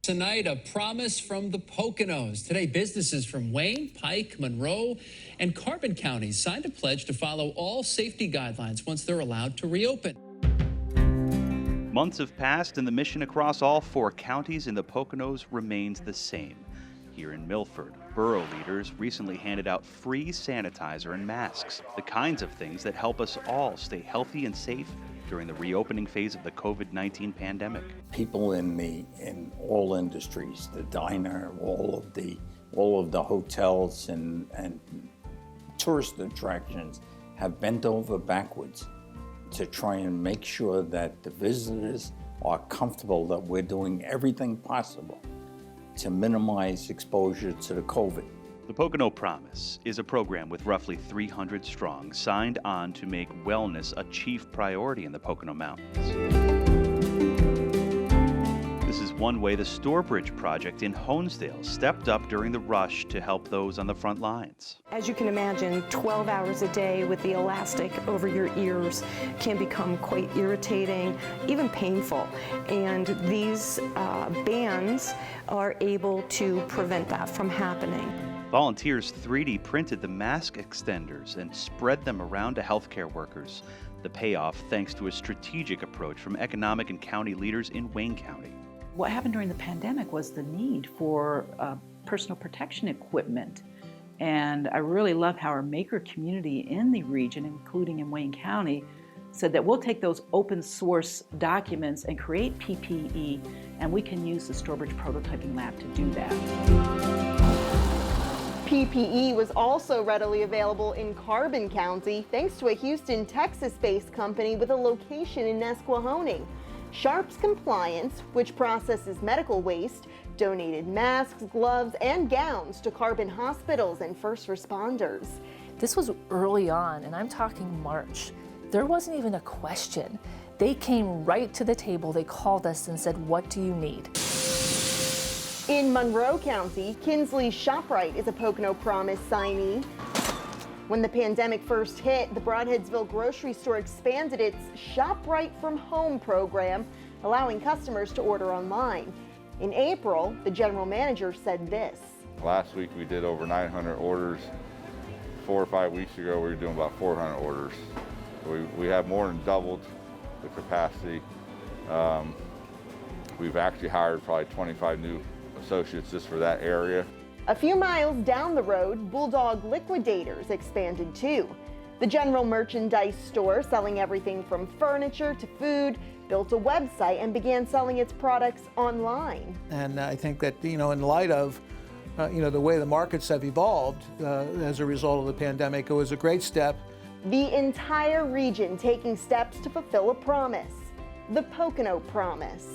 Tonight, a promise from the Poconos. Today, businesses from Wayne, Pike, Monroe, and Carbon counties signed a pledge to follow all safety guidelines once they're allowed to reopen. Months have passed, and the mission across all 4 counties in the Poconos remains the same. Here in Milford, borough leaders recently handed out free sanitizer and masks, the kinds of things that help us all stay healthy and safe during the reopening phase of the COVID-19 pandemic. People in all industries, the diner, all of the hotels and tourist attractions have bent over backwards to try and make sure that the visitors are comfortable that we're doing everything possible to minimize exposure to the COVID. The Pocono Promise is a program with roughly 300 strong signed on to make wellness a chief priority in the Pocono Mountains. This is one way the Stourbridge Project in Honesdale stepped up during the rush to help those on the front lines. As you can imagine, 12 hours a day with the elastic over your ears can become quite irritating, even painful. And these bands are able to prevent that from happening. Volunteers 3D printed the mask extenders and spread them around to healthcare workers. The payoff thanks to a strategic approach from economic and county leaders in Wayne County. What happened during the pandemic was the need for personal protection equipment. And I really love how our maker community in the region, including in Wayne County, said that we'll take those open source documents and create PPE, and we can use the Stourbridge Prototyping Lab to do that. PPE was also readily available in Carbon County thanks to a Houston, Texas-based company with a location in Nesquehoning. Sharps Compliance, which processes medical waste, donated masks, gloves, and gowns to Carbon hospitals and first responders. This was early on, and I'm talking March. There wasn't even a question. They came right to the table. They called us and said, "What do you need?" In Monroe County, Kinsley ShopRite is a Pocono Promise signee. When the pandemic first hit, the Broadheadsville grocery store expanded its ShopRite from Home program, allowing customers to order online. In April, the general manager said this. Last week we did over 900 orders. 4 or 5 weeks ago we were doing about 400 orders. We have more than doubled the capacity. We've actually hired probably 25 new associates just for that area. A few miles down the road, Bulldog Liquidators expanded too. The general merchandise store, selling everything from furniture to food, built a website and began selling its products online. And I think that, in light of, the way the markets have evolved as a result of the pandemic, it was a great step. The entire region taking steps to fulfill a promise, the Pocono Promise.